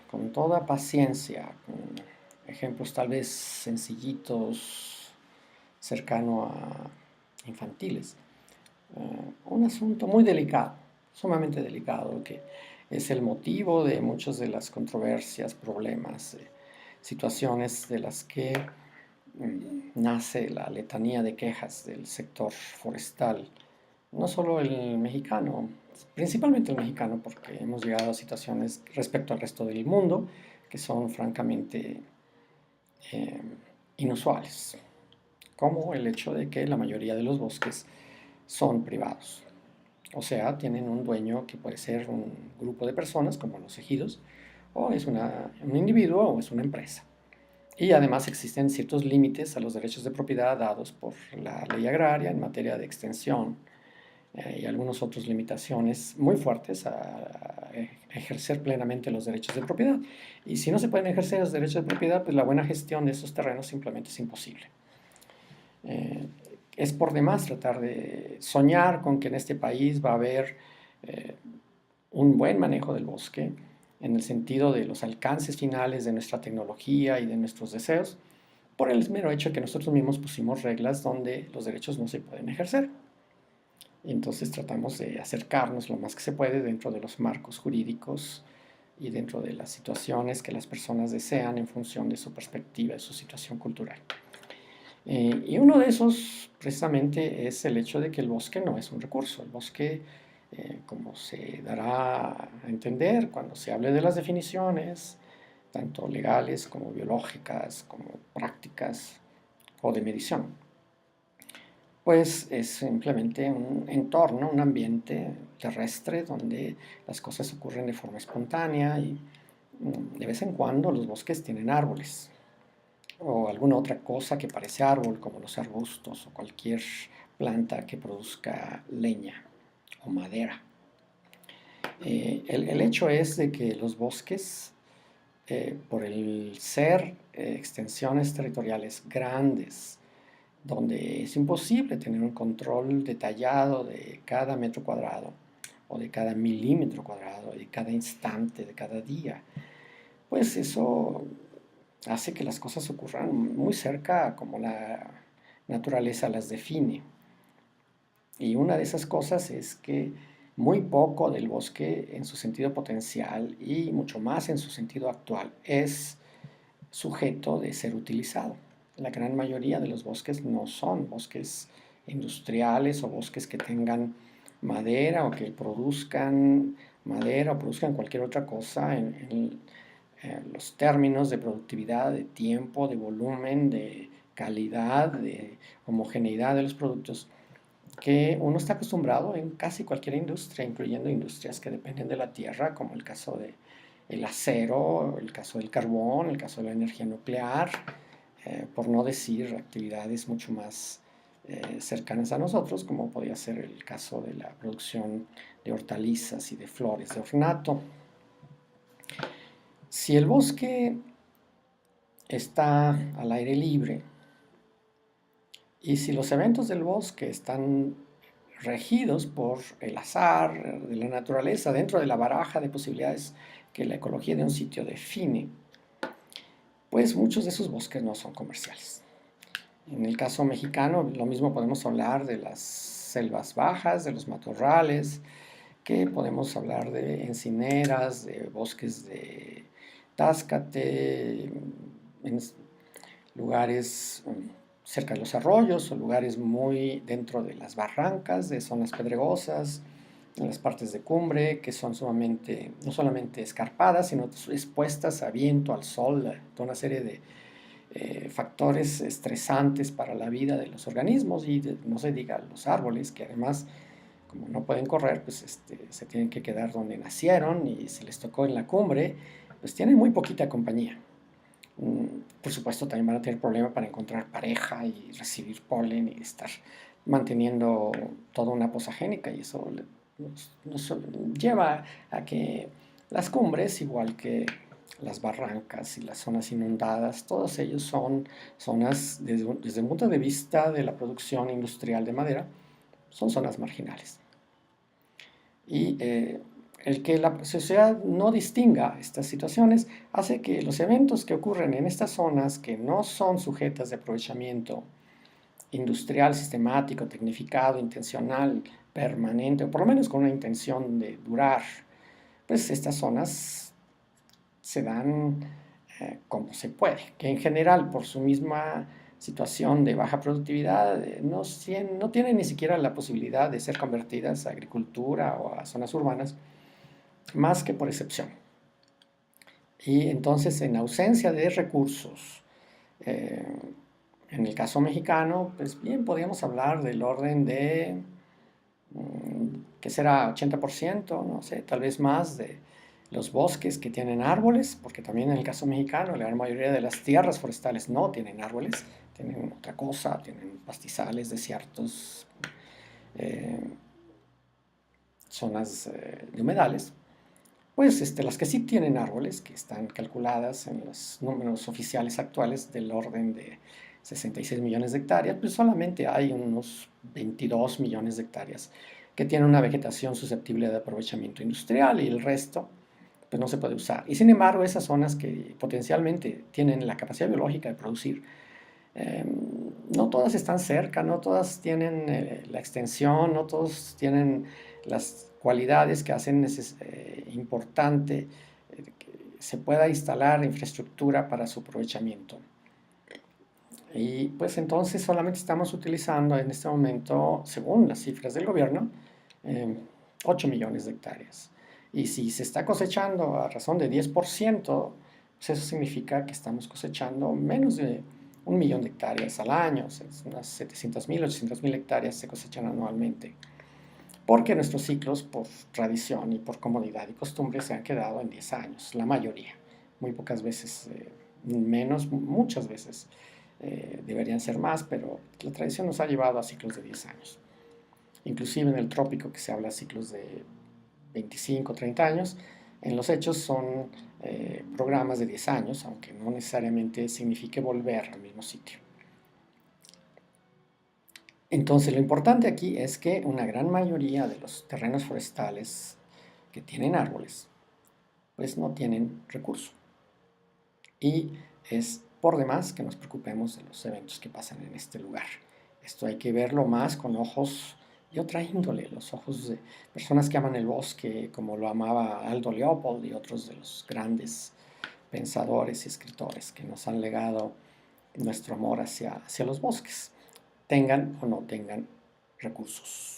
con toda paciencia, con ejemplos tal vez sencillitos, cercano a infantiles. Un asunto muy delicado, sumamente delicado, que es el motivo de muchas de las controversias, problemas, situaciones de las que nace la letanía de quejas del sector forestal. No solo el mexicano, principalmente el mexicano, porque hemos llegado a situaciones respecto al resto del mundo que son francamente eh, inusuales, como el hecho de que la mayoría de los bosques son privados. O sea, tienen un dueño que puede ser un grupo de personas, como los ejidos, o es un individuo o es una empresa. Y además existen ciertos límites a los derechos de propiedad dados por la ley agraria en materia de extensión y algunas otras limitaciones muy fuertes a ejercer plenamente los derechos de propiedad. Y si no se pueden ejercer los derechos de propiedad, pues la buena gestión de esos terrenos simplemente es imposible. Eh, es por demás tratar de soñar con que en este país va a haber eh, un buen manejo del bosque en el sentido de los alcances finales de nuestra tecnología y de nuestros deseos, por el mero hecho de que nosotros mismos pusimos reglas donde los derechos no se pueden ejercer. Y entonces tratamos de acercarnos lo más que se puede dentro de los marcos jurídicos y dentro de las situaciones que las personas desean en función de su perspectiva, de su situación cultural. Y uno de esos precisamente es el hecho de que el bosque no es un recurso. El bosque, como se dará a entender cuando se hable de las definiciones, tanto legales como biológicas, como prácticas o de medición, pues es simplemente un entorno, un ambiente terrestre donde las cosas ocurren de forma espontánea y de vez en cuando los bosques tienen árboles o alguna otra cosa que parece árbol, como los arbustos o cualquier planta que produzca leña o madera. El hecho es de que los bosques, por el ser extensiones territoriales grandes, donde es imposible tener un control detallado de cada metro cuadrado o de cada milímetro cuadrado, de cada instante, de cada día, pues eso hace que las cosas ocurran muy cerca como la naturaleza las define. Y una de esas cosas es que muy poco del bosque en su sentido potencial y mucho más en su sentido actual es sujeto de ser utilizado. La gran mayoría de los bosques no son bosques industriales o bosques que tengan madera o que produzcan madera o produzcan cualquier otra cosa en los términos de productividad, de tiempo, de volumen, de calidad, de homogeneidad de los productos que uno está acostumbrado en casi cualquier industria, incluyendo industrias que dependen de la tierra, como el caso del acero, el caso del carbón, el caso de la energía nuclear, por no decir actividades mucho más cercanas a nosotros, como podría ser el caso de la producción de hortalizas y de flores de ornato. Si el bosque está al aire libre y si los eventos del bosque están regidos por el azar de la naturaleza dentro de la baraja de posibilidades que la ecología de un sitio define, pues muchos de esos bosques no son comerciales. En el caso mexicano, lo mismo podemos hablar de las selvas bajas, de los matorrales, que podemos hablar de encineras, de bosques de táscate, en lugares cerca de los arroyos o lugares muy dentro de las barrancas, de zonas pedregosas, en las partes de cumbre, que son sumamente, no solamente escarpadas, sino expuestas a viento, al sol, a toda una serie de factores estresantes para la vida de los organismos y no se diga los árboles, que además, como no pueden correr, pues se tienen que quedar donde nacieron y se les tocó en la cumbre, pues tienen muy poquita compañía. Por supuesto, también van a tener problemas para encontrar pareja y recibir polen y estar manteniendo toda una posagénica y eso nos lleva a que las cumbres, igual que las barrancas y las zonas inundadas, todos ellos son zonas, desde un punto de vista de la producción industrial de madera, son zonas marginales. Y El que la sociedad no distinga estas situaciones hace que los eventos que ocurren en estas zonas que no son sujetas de aprovechamiento industrial, sistemático, tecnificado, intencional, permanente, o por lo menos con una intención de durar, pues estas zonas se dan como se puede, que en general por su misma situación de baja productividad no tienen ni siquiera la posibilidad de ser convertidas a agricultura o a zonas urbanas, más que por excepción. Y entonces, en ausencia de recursos, eh, en el caso mexicano, pues bien podríamos hablar del orden de, ¿qué será? 80%, no sé, tal vez más de los bosques que tienen árboles, porque también en el caso mexicano la gran mayoría de las tierras forestales no tienen árboles, tienen otra cosa, tienen pastizales, desiertos, eh, zonas de humedales. Pues las que sí tienen árboles, que están calculadas en los números oficiales actuales del orden de 66 millones de hectáreas, pues solamente hay unos 22 millones de hectáreas que tienen una vegetación susceptible de aprovechamiento industrial y el resto pues no se puede usar. Y sin embargo, esas zonas que potencialmente tienen la capacidad biológica de producir, eh, no todas están cerca, no todas tienen la extensión, no todos tienen las cualidades que hacen importante que se pueda instalar infraestructura para su aprovechamiento. Y pues entonces solamente estamos utilizando en este momento, según las cifras del gobierno, eh, 8 millones de hectáreas. Y si se está cosechando a razón de 10%, pues eso significa que estamos cosechando menos de 1 millón de hectáreas al año, o sea, unas 700.000, 800.000 hectáreas se cosechan anualmente. Porque nuestros ciclos, por tradición y por comodidad y costumbre, se han quedado en 10 años, la mayoría. Muy pocas veces menos, muchas veces deberían ser más, pero la tradición nos ha llevado a ciclos de 10 años. Inclusive en el trópico, que se habla de ciclos de 25, 30 años, en los hechos son programas de 10 años, aunque no necesariamente signifique volver al mismo sitio. Entonces, lo importante aquí es que una gran mayoría de los terrenos forestales que tienen árboles, pues no tienen recurso. Y es por demás que nos preocupemos de los eventos que pasan en este lugar. Esto hay que verlo más con ojos de otra índole, los ojos de personas que aman el bosque, como lo amaba Aldo Leopold y otros de los grandes pensadores y escritores que nos han legado nuestro amor hacia los bosques, tengan o no tengan recursos.